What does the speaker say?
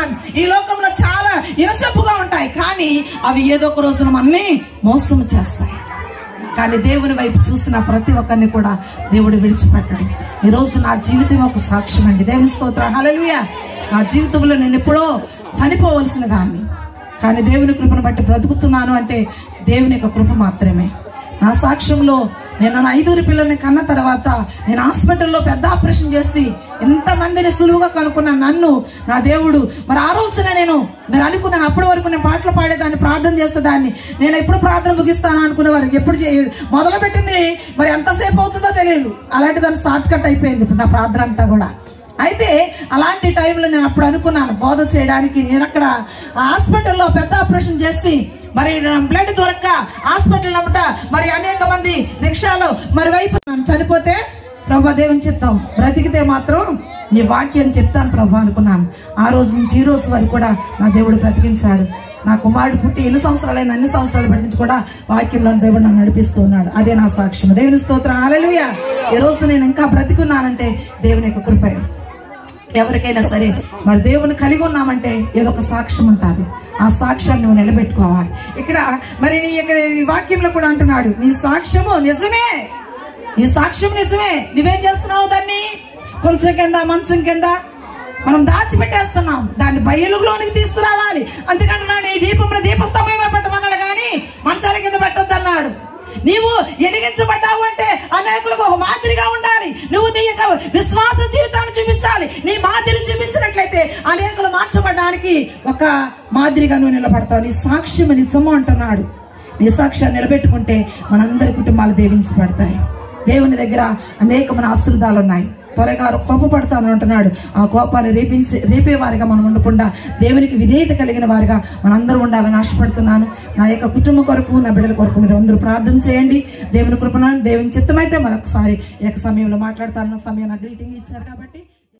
చెప్తున్నాను, ఈ లోకంలో చాలా ఇనసొప్పుగా ఉంటాయి, కానీ అవి ఏదో ఒక రోజున మనల్ని మోసం చేస్తాయి. కానీ దేవుని వైపు చూసిన ప్రతి ఒక్కరిని కూడా దేవుడు విడిచిపెట్టడు. ఈ రోజు నా జీవితం ఒక సాక్ష్యం అండి. దేవుని స్తోత్రం, హల్లెలూయా. నా జీవితంలో నేను ఎప్పుడో చనిపోవలసిన దాన్ని, కానీ దేవుని కృపను బట్టి బ్రతుకుతున్నాను అంటే దేవుని యొక్క కృప మాత్రమే. నా సాక్ష్యంలో నేను నా 5 పిల్లల్ని కన్న తర్వాత నేను హాస్పిటల్లో పెద్ద ఆపరేషన్ చేసి ఎంతమందిని సులువుగా కనుక్కున్న నన్ను నా దేవుడు మరి ఆ రోజున మీరు అనుకున్నాను, అప్పటి వరకు నేను పాటలు పాడేదాన్ని, ప్రార్థన చేసేదాన్ని. నేను ఎప్పుడు ప్రార్థన ముగిస్తాను అనుకునేవారు, ఎప్పుడు మొదలు పెట్టింది మరి ఎంతసేపు అవుతుందో తెలియదు. అలాంటి దాన్ని షార్ట్ కట్ అయిపోయింది ఇప్పుడు నా ప్రార్థన అంతా కూడా. అయితే అలాంటి టైంలో నేను అప్పుడు అనుకున్నాను బోధ చేయడానికి. నేను అక్కడ హాస్పిటల్లో పెద్ద ఆపరేషన్ చేసి మరి బ్లడ్ దొరక్క హాస్పిటల్ అమ్మట మరి అనేక మంది రిక్షాలో మరి వైపు చనిపోతే ప్రభా దేవుని చిత్తం, బ్రతికితే మాత్రం నీ వాక్యం చెప్తాను ప్రభా అనుకున్నాను. ఆ రోజు నుంచి ఈ రోజు వరకు కూడా నా దేవుడు బ్రతికించాడు. నా కుమారుడు పుట్టి ఎన్ని సంవత్సరాలైనా అన్ని సంవత్సరాలు పట్టించి కూడా వాక్యంలో దేవుడు నన్ను నడిపిస్తూ ఉన్నాడు. అదే నా సాక్ష్యం. దేవుని స్తోత్రం, హల్లెలూయా. ఈ రోజు నేను ఇంకా బ్రతికున్నానంటే దేవుని యొక్క కృప. ఎవరికైనా సరే మరి దేవుని కలిగి ఉన్నామంటే ఏదో ఒక సాక్ష్యం ఉంటుంది. ఆ సాక్ష్యాన్ని నువ్వు నిలబెట్టుకోవాలి. ఇక్కడ మరి ఈ వాక్యంలో కూడా అంటున్నాడు, నీ సాక్ష్యము నిజమే, నీ సాక్ష్యం నిజమే. నువ్వేం చేస్తున్నావు? దాన్ని కొంచెం కింద మంచం కింద మనం దాచిపెట్టేస్తున్నాం. దాన్ని బయలులోనికి తీసుకురావాలి. అందుకంటున్నాడు, ఈ దీపంలో దీపస్తంభమే పెట్టమన్నాడు, కానీ మంచాల కింద పెట్టొద్దు అన్నాడు. నీవు ఎదిగించబడ్డావు అంటే అనేకులకు ఒక మాదిరిగా ఉండాలి. నువ్వు నీ యొక్క విశ్వాస జీవితాన్ని చూపించాలి. నీ మాదిరి చూపించినట్లయితే అనేకులు మార్చబడడానికి ఒక మాదిరిగా నువ్వు నిలబడతావు. నీ సాక్ష్యం నిజము అంటున్నాడు. నీ సాక్ష్యాన్ని నిలబెట్టుకుంటే మనందరి కుటుంబాలు దీవించబడతాయి. దేవుని దగ్గర అనేకమైన ఆశీర్వాదాలు ఉన్నాయి. త్వరగా కోపపడతాను అంటున్నాడు. ఆ కోపాన్ని రేపేవారిగా మనం ఉండకుండా దేవునికి విధేయత కలిగిన వారిగా మనందరూ ఉండాలని ఆశపడుతున్నాను. నా యొక్క కుటుంబం కొరకు, నా బిడ్డల కొరకు మీరు అందరూ ప్రార్థన చేయండి. దేవుని కృపను, దేవుని చిత్తమైతే మరొకసారి ఈ యొక్క సమయంలో మాట్లాడతాను. సమయం నా గ్రీటింగ్ ఇచ్చారు కాబట్టి